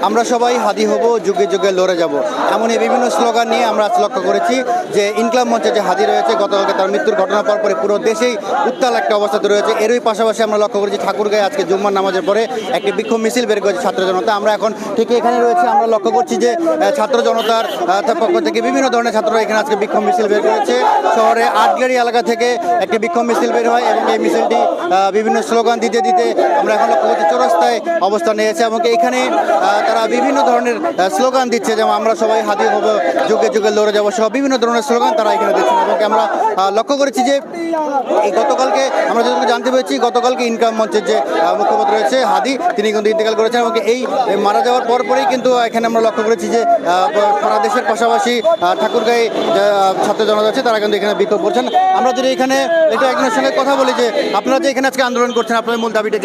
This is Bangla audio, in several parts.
আমরা সবাই হাদি হব, যুগে যুগে লড়ে যাব, এমন এই বিভিন্ন স্লোগান নিয়ে আমরা আজ লক্ষ্য করেছি যে ইনকলাব মঞ্চে যে হাদি রয়েছে গতকালকে তার মৃত্যুর ঘটনার পরে পুরো দেশেই উত্তাল একটা অবস্থাতে রয়েছে। এরই পাশাপাশি আমরা লক্ষ্য করেছি ঠাকুরগাঁয়ে আজকে জুম্মার নামাজের পরে একটি বিক্ষোভ মিছিল বের করেছে ছাত্র জনতা। আমরা এখন ঠিক এখানে রয়েছে, আমরা লক্ষ্য করছি যে ছাত্র জনতার পক্ষ থেকে বিভিন্ন ধরনের ছাত্ররা এখানে আজকে বিক্ষোভ মিছিল বের করেছে। শহরে আটগাড়ি এলাকা থেকে একটি বিক্ষোভ মিছিল বের হয় এবং এই মিছিলটি বিভিন্ন স্লোগান দিতে দিতে আমরা এখন লক্ষ্য করছি চৌরাস্তায় অবস্থান নিয়েছে এবং এখানে তারা বিভিন্ন ধরনের স্লোগান দিচ্ছে, যেমন আমরা সবাই হাদি হব, যুগে যুগে লড়ে যাবো সহ বিভিন্ন ধরনের স্লোগান তারা এখানে দিচ্ছেন। এবং আমরা লক্ষ্য করেছি যে এই গতকালকে আমরা যতটুকু জানতে পেরেছি গতকালকে ইনকলাব মঞ্চের যে মুখপাত্র রয়েছে হাদি, তিনি কিন্তু ইন্তেকাল করেছেন এবং এই মারা যাওয়ার পরেই কিন্তু এখানে আমরা লক্ষ্য করেছি যে সারা দেশের পাশাপাশি ঠাকুরগাঁয়ে ছাত্র জনতা আছে তারা কিন্তু এখানে বিক্ষোভ করছেন। আমরা যদি এখানে এটা একজনের সঙ্গে কথা বলি যে আপনারা যে এখানে আজকে আন্দোলন করছেন আপনাদের মূল দাবিটা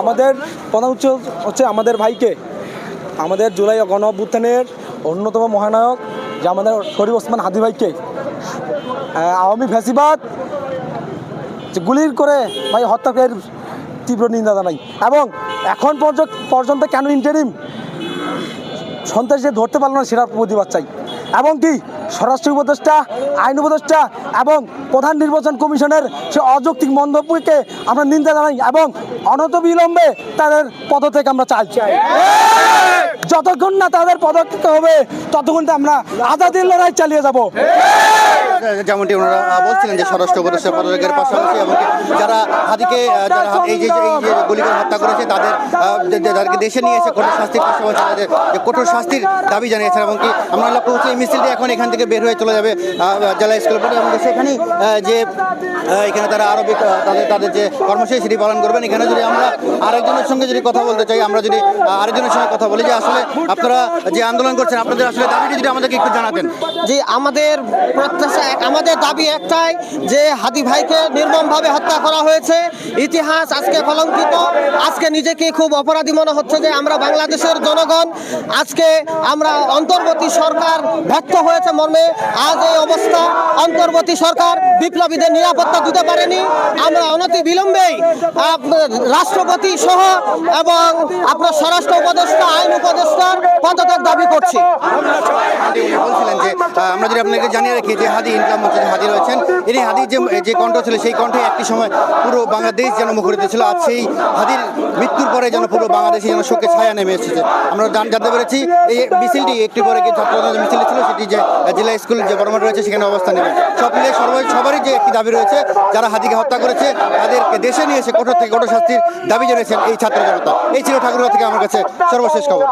আমাদের প্রধান উৎস হচ্ছে আমাদের ভাইকে, আমাদের জুলাই গণ অভ্যুত্থানের অন্যতম মহানায়ক যে আমাদের শরীফ ওসমান হাদি ভাইকে আওয়ামী ফ্যাসিবাদ যে গুলির করে ভাই হত্যার তীব্র নিন্দা জানাই। এবং এখন পর্যন্ত কেন ইন্টারিম সন্ত্রাসী ধরতে পারলো না সেটার প্রতিবাদ চাই। এবং কি স্বরাষ্ট্র উপদেষ্টা, আইন উপদেষ্টা এবং প্রধান নির্বাচন কমিশনের সে অযৌক্তিক মন্তব্যকে আমরা নিন্দা জানাই এবং অনতিবিলম্বে তাদের পদত্যাগ আমরা চাই। যতক্ষণ না তাদের পদত্যাগ হবে ততক্ষণ আমরা আজাদির লড়াই চালিয়ে যাব। যেমনটি ওনারা বলছিলেন যে স্বরাষ্ট্র উপদেষ্টা পদত্যাগের পাশাপাশি এবং যারা হাদিকে এই যে গুলি করে হত্যা করেছে তাদেরকে দেশে নিয়ে এসে কঠোর শাস্তির পাশাপাশি যে কঠোর শাস্তির দাবি জানিয়েছেন। এবং কি আমরা লক্ষ্য করছি এই মিছিলটি এখন এখান থেকে বের হয়ে চলে যাবে জেলা স্কুল পরে এবং সেখানেই যে এখানে তারা আরও তাদের যে কর্মসূচি সেটি পালন করবেন। এখানে যদি আমরা আরেকজনের সঙ্গে যদি কথা বলতে চাই, আমরা যদি আরেকজনের সঙ্গে কথা বলি যে আসলে আপনারা যে আন্দোলন করছেন আপনাদের আসলে দাবিটি যদি আমাদেরকে একটু জানাতেন। যে আমাদের প্রত্যাশা, আমাদের দাবি একটাই যে হাদি ভাইকে নির্মমভাবে হত্যা করা হয়েছে। ইতিহাস আজকে কলঙ্কিত। আজকে নিজেকে খুব অপরাধী মনে হচ্ছে যে আমরা বাংলাদেশের জনগণ আজকে আমরা অন্তর্বর্তী সরকার ব্যর্থ হয়েছে মর্মে আজ এই অবস্থা। অন্তর্বর্তী সরকার বিপ্লবীদের নিরাপত্তা দিতে পারেনি। আমরা অনতি বিলম্বেই রাষ্ট্রপতি সহ এবং আপনার স্বরাষ্ট্র উপদেষ্টা, আইন উপদেষ্টার পদত্যাগ দাবি করছি। বলছিলেন যে আমরা যদি আপনাকে জানিয়ে রাখি যে হাদি ইনকলাব মঞ্চে হাদি রয়েছেন, ইনি হাদির যে কণ্ঠ ছিল সেই কণ্ঠে একটি সময় পুরো বাংলাদেশ যেন মুখরিত ছিল। আজ সেই হাদির মৃত্যুর পরে যেন পুরো বাংলাদেশে যেন শোকের ছায়া নেমে এসেছে। আমরা জানতে পেরেছি এই মিছিলটি একটু পরে ছাত্র মিছিল ছিল সেটি যে জেলা স্কুল যে বড়মাঠ রয়েছে সেখানে অবস্থান নেবে। সব মিলে সবারই যে একটি দাবি রয়েছে, যারা হাদিকে হত্যা করেছে তাদেরকে দেশে নিয়ে এসে কঠোর থেকে কঠোর শাস্তির দাবি জানিয়েছেন এই ছাত্র জনতা। এই ছিল ঠাকুরগাঁও থেকে আমার কাছে সর্বশেষ খবর।